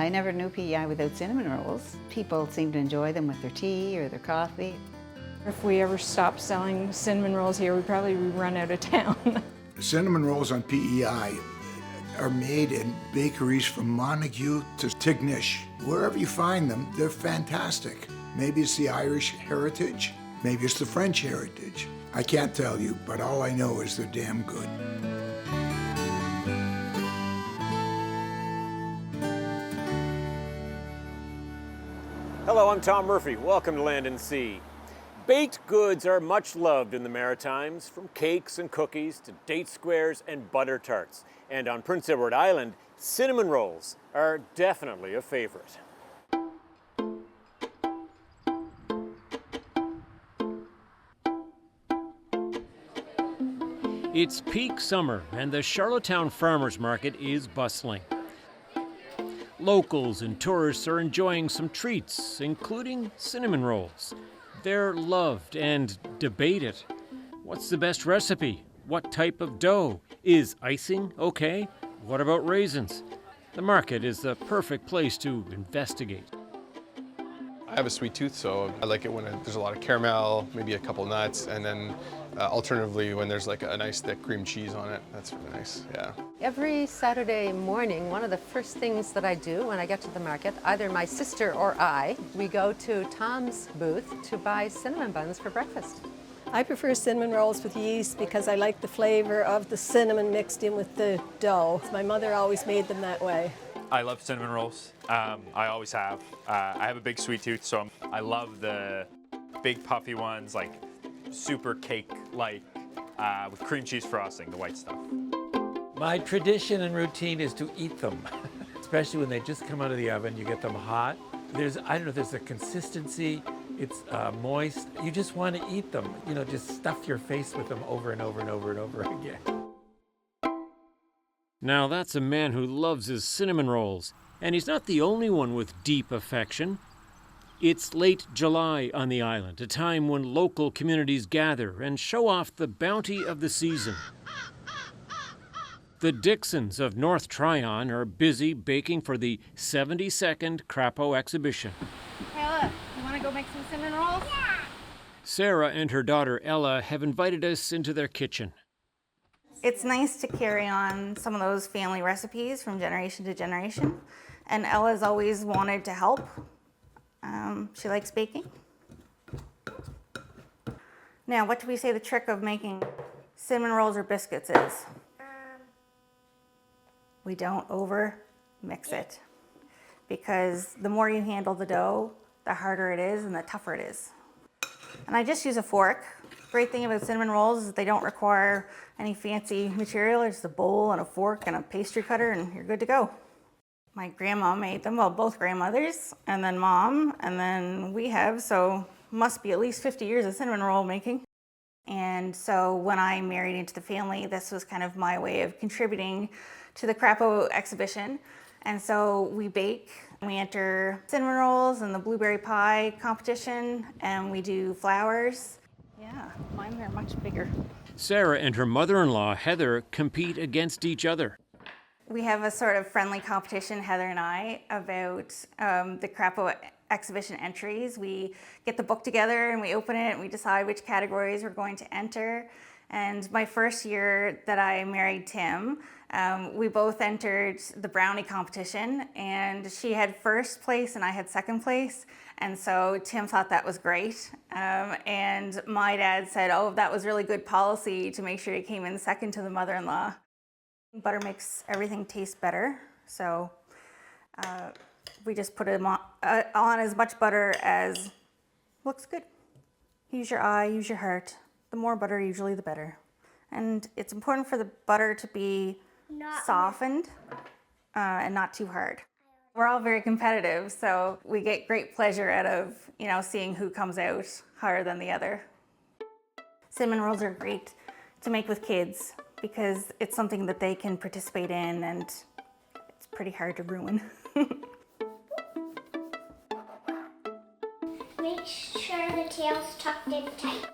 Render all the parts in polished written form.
I never knew PEI without cinnamon rolls. People seem to enjoy them with their tea or their coffee. If we ever stopped selling cinnamon rolls here, we'd probably run out of town. Cinnamon rolls on PEI are made in bakeries from Montague to Tignish. Wherever you find them, they're fantastic. Maybe it's the Irish heritage, maybe it's the French heritage. I can't tell you, but all I know is they're damn good. Hello, I'm Tom Murphy. Welcome to Land and Sea. Baked goods are much loved in the Maritimes, from cakes and cookies to date squares and butter tarts. And on Prince Edward Island, cinnamon rolls are definitely a favorite. It's peak summer and the Charlottetown Farmers Market is bustling. Locals and tourists are enjoying some treats, including cinnamon rolls. They're loved and debated. What's the best recipe? What type of dough? Is icing okay? What about raisins? The market is the perfect place to investigate. I have a sweet tooth, so I like it when there's a lot of caramel, maybe a couple nuts, and then alternatively when there's like a nice thick cream cheese on it. That's really nice, yeah. Every Saturday morning, one of the first things that I do when I get to the market, either my sister or I, we go to Tom's booth to buy cinnamon buns for breakfast. I prefer cinnamon rolls with yeast because I like the flavor of the cinnamon mixed in with the dough. My mother always made them that way. I love cinnamon rolls. I always have. I have a big sweet tooth, so I love the big puffy ones, like super cake-like, with cream cheese frosting, the white stuff. My tradition and routine is to eat them, especially when they just come out of the oven. You get them hot. I don't know, there's a consistency. It's moist. You just want to eat them. You know, just stuff your face with them over and over and over and over again. Now that's a man who loves his cinnamon rolls, and he's not the only one with deep affection. It's late July on the island, a time when local communities gather and show off the bounty of the season. The Dixons of North Tryon are busy baking for the 72nd Crapo exhibition. Ella, you want to go make some cinnamon rolls? Yeah. Sarah and her daughter Ella have invited us into their kitchen. It's nice to carry on some of those family recipes from generation to generation. And Ella's always wanted to help. She likes baking. Now, what do we say the trick of making cinnamon rolls or biscuits is? We don't over mix it, because the more you handle the dough, the harder it is and the tougher it is. And I just use a fork. Great thing about cinnamon rolls is they don't require any fancy material. It's a bowl and a fork and a pastry cutter and you're good to go. My grandma made them, well, both grandmothers, and then mom, and then we have, so must be at least 50 years of cinnamon roll making. And so when I married into the family, this was kind of my way of contributing to the Crapo exhibition. And so we bake, we enter cinnamon rolls and the blueberry pie competition, and we do flowers. Yeah, mine are much bigger. Sarah and her mother-in-law, Heather, compete against each other. We have a sort of friendly competition, Heather and I, about the Crapo exhibition entries. We get the book together and we open it and we decide which categories we're going to enter. And my first year that I married Tim, we both entered the brownie competition, and she had first place and I had second place. And so Tim thought that was great. And my dad said, oh, that was really good policy to make sure he came in second to the mother-in-law. Butter makes everything taste better. So we just put it on as much butter as looks good. Use your eye, use your heart. The more butter, usually the better. And it's important for the butter to be softened and not too hard. We're all very competitive, so we get great pleasure out of, seeing who comes out higher than the other. Cinnamon rolls are great to make with kids because it's something that they can participate in, and it's pretty hard to ruin. Make sure the tail's tucked in tight.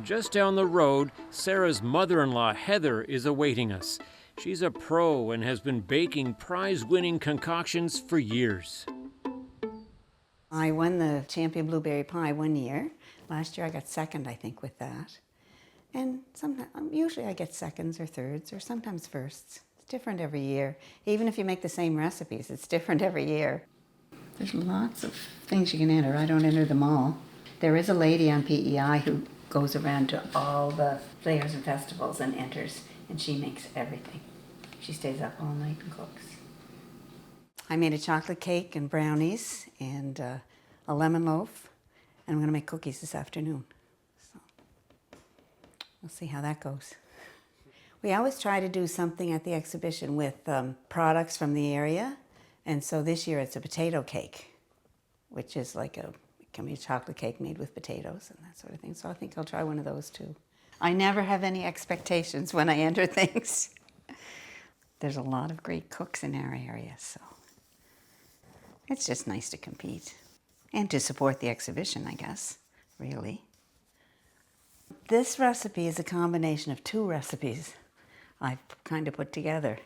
Just down the road, Sarah's mother-in-law, Heather, is awaiting us. She's a pro and has been baking prize-winning concoctions for years. I won the champion blueberry pie one year. Last year I got second, I think, with that. And usually I get seconds or thirds or sometimes firsts. It's different every year. Even if you make the same recipes, it's different every year. There's lots of things you can enter. I don't enter them all. There is a lady on PEI who goes around to all the fairs and festivals and enters, and she makes everything. She stays up all night and cooks. I made a chocolate cake and brownies and a lemon loaf, and I'm going to make cookies this afternoon. So we'll see how that goes. We always try to do something at the exhibition with products from the area, and so this year it's a potato cake, which is like it can be a chocolate cake made with potatoes and that sort of thing. So I think I'll try one of those too. I never have any expectations when I enter things. There's a lot of great cooks in our area, so it's just nice to compete and to support the exhibition, I guess, really. This recipe is a combination of two recipes I've kind of put together.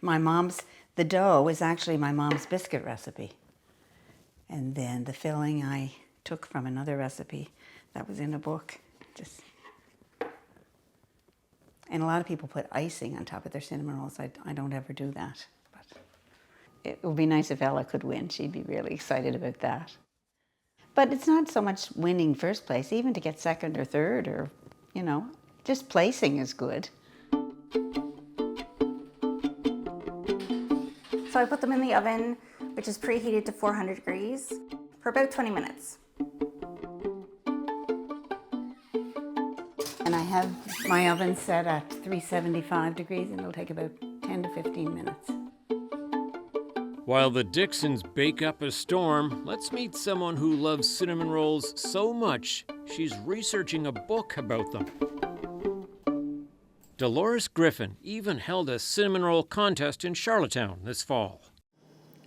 The dough is actually my mom's biscuit recipe. And then the filling I took from another recipe that was in a book. And a lot of people put icing on top of their cinnamon rolls. I don't ever do that. But it would be nice if Ella could win. She'd be really excited about that. But it's not so much winning first place, even to get second or third or, just placing is good. So I put them in the oven, which is preheated to 400 degrees, for about 20 minutes. And I have my oven set at 375 degrees, and it'll take about 10 to 15 minutes. While the Dixons bake up a storm, let's meet someone who loves cinnamon rolls so much she's researching a book about them. Dolores Griffin even held a cinnamon roll contest in Charlottetown this fall.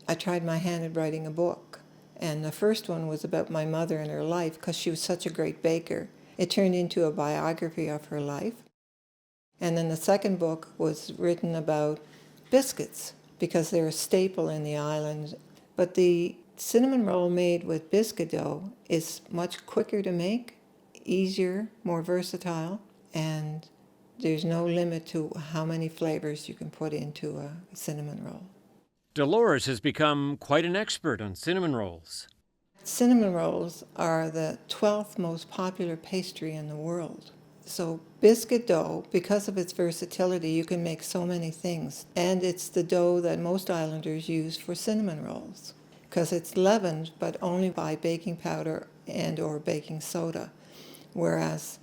I tried my hand at writing a book, and the first one was about my mother and her life because she was such a great baker. It turned into a biography of her life. And then the second book was written about biscuits because they're a staple in the island. But the cinnamon roll made with biscuit dough is much quicker to make, easier, more versatile, and there's no limit to how many flavors you can put into a cinnamon roll. Dolores has become quite an expert on cinnamon rolls. Cinnamon rolls are the 12th most popular pastry in the world. So biscuit dough, because of its versatility, you can make so many things. And it's the dough that most islanders use for cinnamon rolls because it's leavened, but only by baking powder and or baking soda. Whereas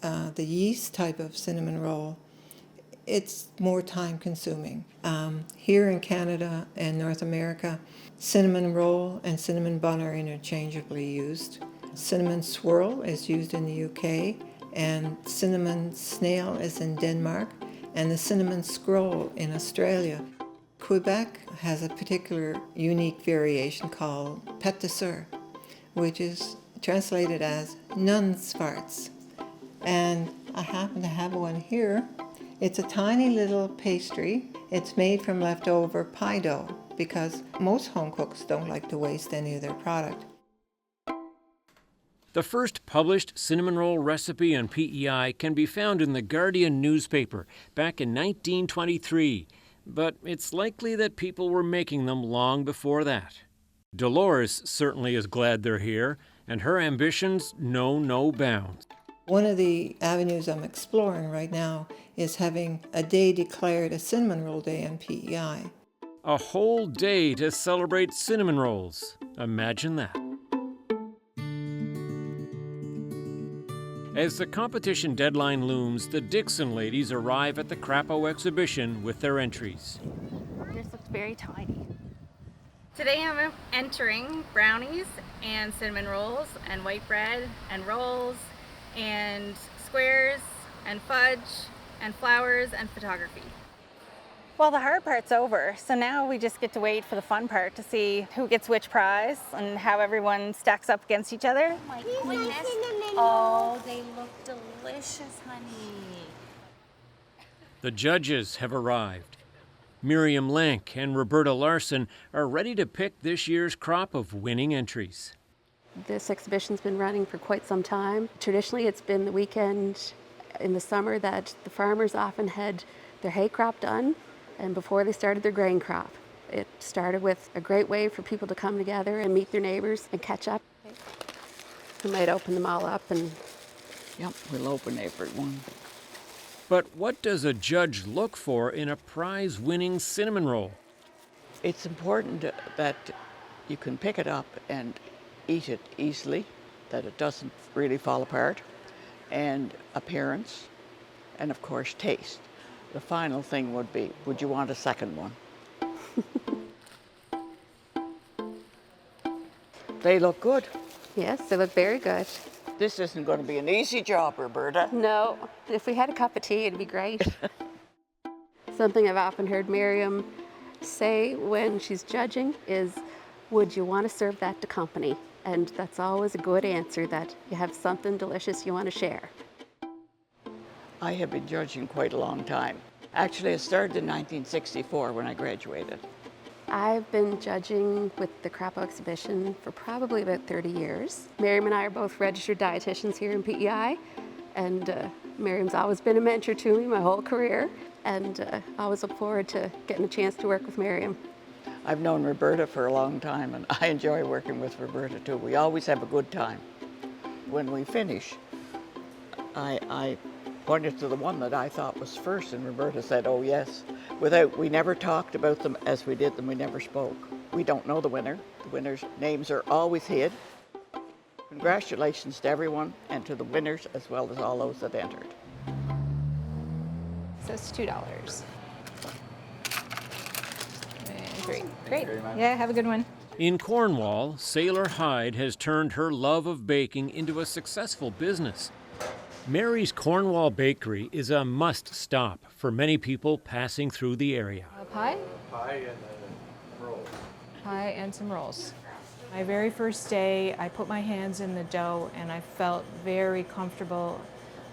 the yeast type of cinnamon roll, it's more time consuming. Here in Canada and North America, cinnamon roll and cinnamon bun are interchangeably used. Cinnamon swirl is used in the UK, and cinnamon snail is in Denmark, and the cinnamon scroll in Australia. Quebec has a particular unique variation called pâte de sœur, which is translated as nun's farts. And I happen to have one here. It's a tiny little pastry. It's made from leftover pie dough because most home cooks don't like to waste any of their product. The first published cinnamon roll recipe on PEI can be found in the Guardian newspaper back in 1923, but it's likely that people were making them long before that. Dolores certainly is glad they're here, and her ambitions know no bounds. One of the avenues I'm exploring right now is having a day declared a cinnamon roll day on PEI. A whole day to celebrate cinnamon rolls. Imagine that. As the competition deadline looms, the Dixon ladies arrive at the Crapo exhibition with their entries. This looks very tiny. Today I'm entering brownies and cinnamon rolls and white bread and rolls and squares and fudge and flowers and photography. Well, the hard part's over, so now we just get to wait for the fun part to see who gets which prize and how everyone stacks up against each other. Cinnamon Oh, they look delicious, honey. The judges have arrived. Miriam Lank and Roberta Larson are ready to pick this year's crop of winning entries. This exhibition's been running for quite some time. Traditionally, it's been the weekend in the summer that the farmers often had their hay crop done and before they started their grain crop. It started with a great way for people to come together and meet their neighbors and catch up. We might open them all up and... Yep, we'll open every one. But what does a judge look for in a prize-winning cinnamon roll? It's important that you can pick it up and eat it easily, that it doesn't really fall apart, and appearance, and of course taste. The final thing would be, would you want a second one? They look good. Yes, they look very good. This isn't going to be an easy job, Roberta. No, if we had a cup of tea, it'd be great. Something I've often heard Miriam say when she's judging is, would you want to serve that to company? And that's always a good answer, that you have something delicious you want to share. I have been judging quite a long time. Actually, it started in 1964 when I graduated. I've been judging with the Crapo exhibition for probably about 30 years. Miriam and I are both registered dietitians here in PEI, and Miriam's always been a mentor to me my whole career, and I always look forward to getting a chance to work with Miriam. I've known Roberta for a long time, and I enjoy working with Roberta too. We always have a good time. When we finish, I pointed to the one that I thought was first, and Roberta said, oh yes. We never talked about them as we did them, we never spoke. We don't know the winner. The winners' names are always hid. Congratulations to everyone, and to the winners as well as all those that entered. So it's $2. Great. Great. Yeah, have a good one. In Cornwall, Sailor Hyde has turned her love of baking into a successful business. Mary's Cornwall Bakery is a must-stop for many people passing through the area. Pie? Pie and rolls. Pie and some rolls. My very first day, I put my hands in the dough and I felt very comfortable,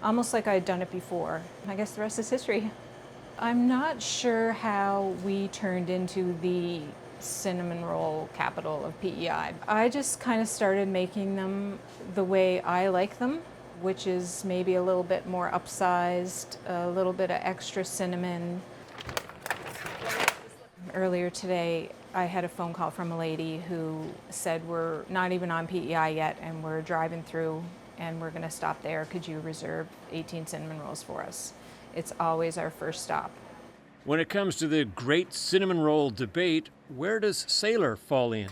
almost like I'd done it before. I guess the rest is history. I'm not sure how we turned into the cinnamon roll capital of PEI. I just kind of started making them the way I like them, which is maybe a little bit more upsized, a little bit of extra cinnamon. Earlier today, I had a phone call from a lady who said, we're not even on PEI yet and we're driving through and we're gonna stop there. Could you reserve 18 cinnamon rolls for us? It's always our first stop. When it comes to the great cinnamon roll debate, where does Sailor fall in?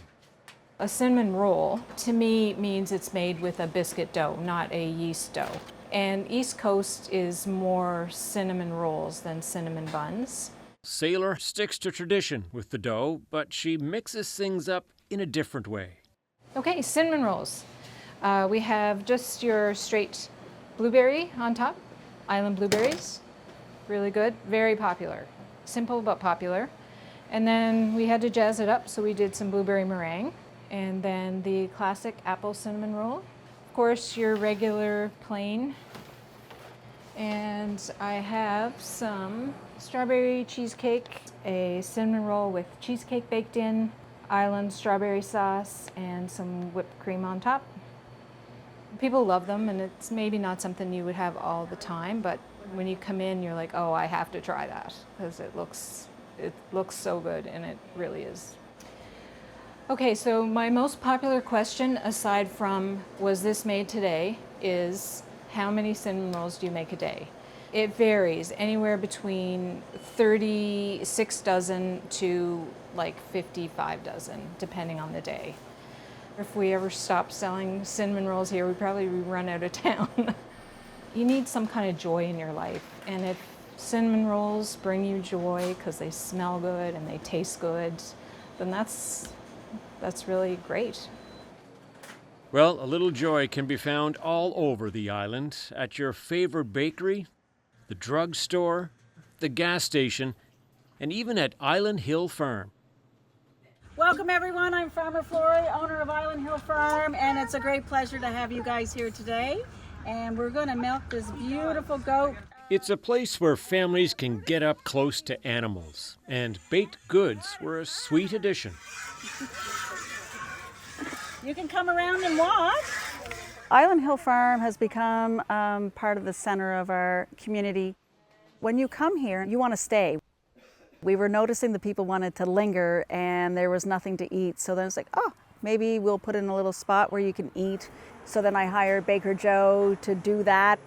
A cinnamon roll, to me, means it's made with a biscuit dough, not a yeast dough. And East Coast is more cinnamon rolls than cinnamon buns. Sailor sticks to tradition with the dough, but she mixes things up in a different way. Okay, cinnamon rolls. We have just your straight blueberry on top, island blueberries. Really good, very popular. Simple but popular. And then we had to jazz it up, so we did some blueberry meringue. And then the classic apple cinnamon roll. Of course, your regular plain. And I have some strawberry cheesecake, a cinnamon roll with cheesecake baked in, island strawberry sauce, and some whipped cream on top. People love them, and it's maybe not something you would have all the time, but when you come in, you're like, oh, I have to try that, because it looks so good, and it really is. Okay, so my most popular question, aside from was this made today, is how many cinnamon rolls do you make a day? It varies, anywhere between 36 dozen to like 55 dozen, depending on the day. If we ever stop selling cinnamon rolls here, we'd probably run out of town. You need some kind of joy in your life, and if cinnamon rolls bring you joy because they smell good and they taste good, then that's really great. Well, a little joy can be found all over the island, at your favorite bakery, the drugstore, the gas station, and even at Island Hill Farm. Welcome everyone, I'm Farmer Flory, owner of Island Hill Farm, and it's a great pleasure to have you guys here today. And we're going to milk this beautiful goat. It's a place where families can get up close to animals, and baked goods were a sweet addition. You can come around and watch. Island Hill Farm has become part of the center of our community. When you come here, you want to stay. We were noticing the people wanted to linger and there was nothing to eat. So then it's like, oh, maybe we'll put in a little spot where you can eat. So then I hired Baker Joe to do that.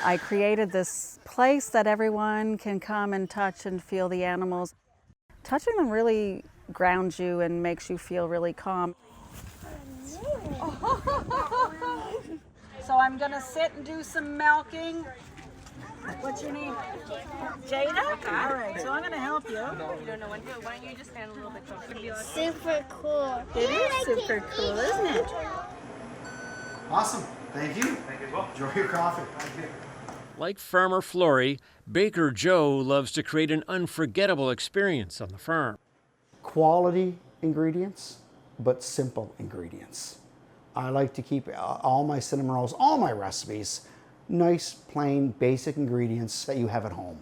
I created this place that everyone can come and touch and feel the animals. Touching them really grounds you and makes you feel really calm. So I'm going to sit and do some milking. What's your name? Jada? All right, so I'm going to help you. You don't know when to. Why don't you just stand a little bit closer? Super cool. It is super cool, isn't it? Awesome. Thank you. Thank you as well. Enjoy your coffee. Thank you. Like Farmer Flory, Baker Joe loves to create an unforgettable experience on the farm. Quality ingredients, but simple ingredients. I like to keep all my cinnamon rolls, all my recipes, nice, plain, basic ingredients that you have at home.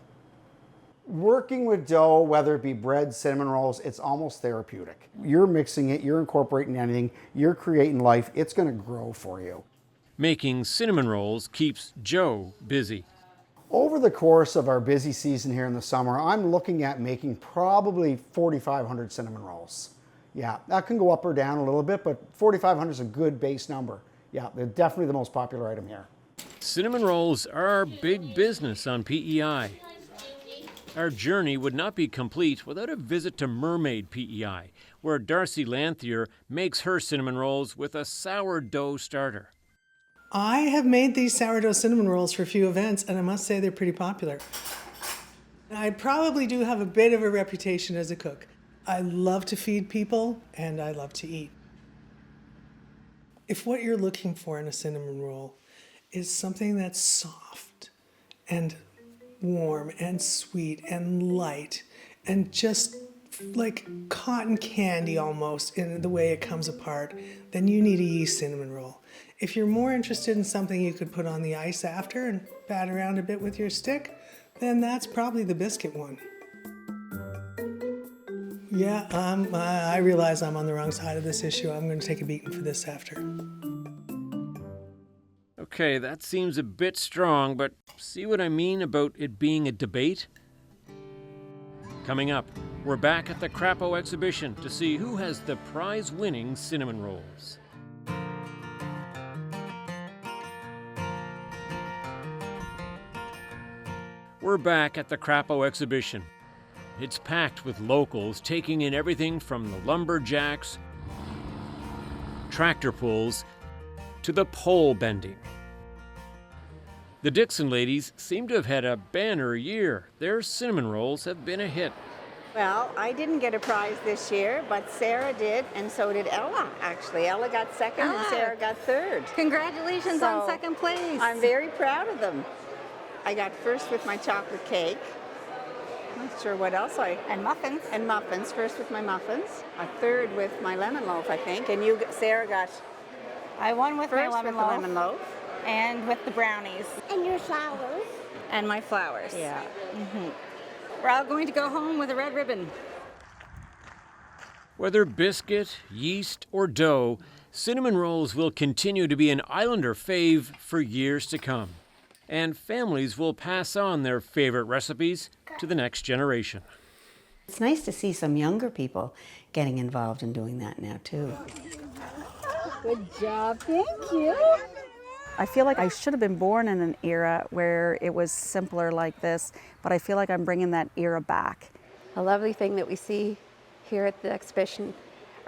Working with dough, whether it be bread, cinnamon rolls, it's almost therapeutic. You're mixing it, you're incorporating anything, you're creating life, it's going to grow for you. Making cinnamon rolls keeps Joe busy. Over the course of our busy season here in the summer, I'm looking at making probably 4,500 cinnamon rolls. Yeah, that can go up or down a little bit, but 4,500 is a good base number. Yeah, they're definitely the most popular item here. Cinnamon rolls are big business on PEI. Our journey would not be complete without a visit to Mermaid PEI, where Darcy Lanthier makes her cinnamon rolls with a sourdough starter. I have made these sourdough cinnamon rolls for a few events, and I must say they're pretty popular. I probably do have a bit of a reputation as a cook. I love to feed people, and I love to eat. If what you're looking for in a cinnamon roll is something that's soft and warm and sweet and light and just like cotton candy almost in the way it comes apart, then you need a yeast cinnamon roll. If you're more interested in something you could put on the ice after and bat around a bit with your stick, then that's probably the biscuit one. Yeah, I realize I'm on the wrong side of this issue. I'm going to take a beating for this after. Okay, that seems a bit strong, but see what I mean about it being a debate? Coming up, we're back at the Crapo exhibition to see who has the prize-winning cinnamon rolls. We're back at the Crapo exhibition. It's packed with locals taking in everything from the lumberjacks, tractor pulls, to the pole bending. The Dixon ladies seem to have had a banner year. Their cinnamon rolls have been a hit. Well, I didn't get a prize this year, but Sarah did, and so did Ella, actually. Ella got second and Sarah got third. Congratulations on second place. I'm very proud of them. I got first with my chocolate cake. Not sure what else And muffins. And muffins, first with my muffins. A third with my lemon loaf, I think. And you, Sarah, got I won with my first lemon with loaf. the lemon loaf. And with the brownies. And your flowers. And my flowers. Yeah. We're all going to go home with a red ribbon. Whether biscuit, yeast, or dough, cinnamon rolls will continue to be an Islander fave for years to come. And families will pass on their favorite recipes to the next generation. It's nice to see some younger people getting involved in doing that now, too. Good job, thank you. I feel like I should have been born in an era where it was simpler like this, but I feel like I'm bringing that era back. A lovely thing that we see here at the exhibition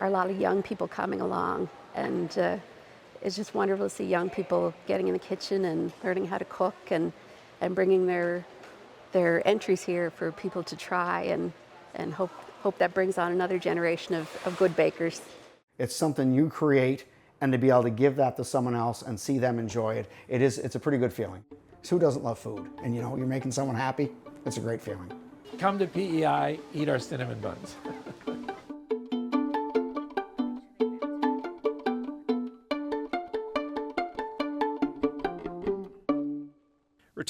are a lot of young people coming along, and it's just wonderful to see young people getting in the kitchen and learning how to cook and bringing their entries here for people to try, and hope that brings on another generation of good bakers. It's something you create, and to be able to give that to someone else and see them enjoy it, it's a pretty good feeling. Who doesn't love food? And you know, you're making someone happy, it's a great feeling. Come to PEI, eat our cinnamon buns.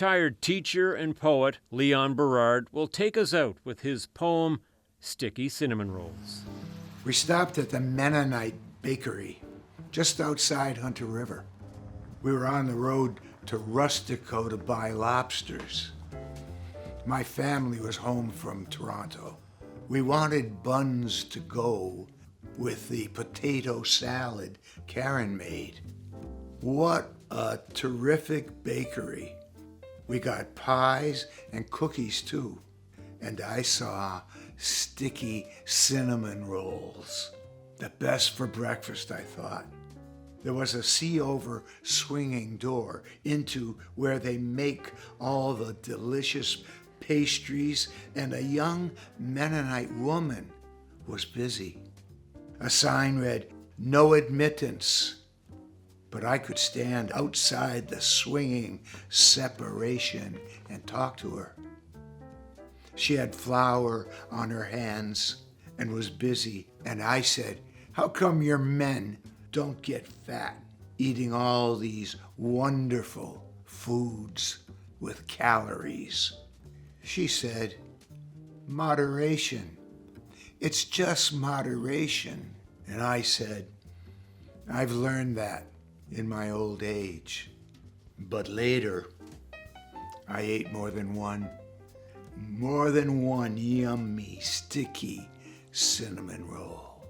Retired teacher and poet Leon Berard will take us out with his poem, Sticky Cinnamon Rolls. We stopped at the Mennonite Bakery, just outside Hunter River. We were on the road to Rustico to buy lobsters. My family was home from Toronto. We wanted buns to go with the potato salad Karen made. What a terrific bakery. We got pies and cookies too. And I saw sticky cinnamon rolls. The best for breakfast, I thought. There was a see-over swinging door into where they make all the delicious pastries, and a young Mennonite woman was busy. A sign read, "No admittance." But I could stand outside the swinging separation and talk to her. She had flour on her hands and was busy, and I said, "How come your men don't get fat eating all these wonderful foods with calories?" She said, "Moderation. It's just moderation." And I said, "I've learned that in my old age." But later, I ate more than one yummy, sticky cinnamon roll.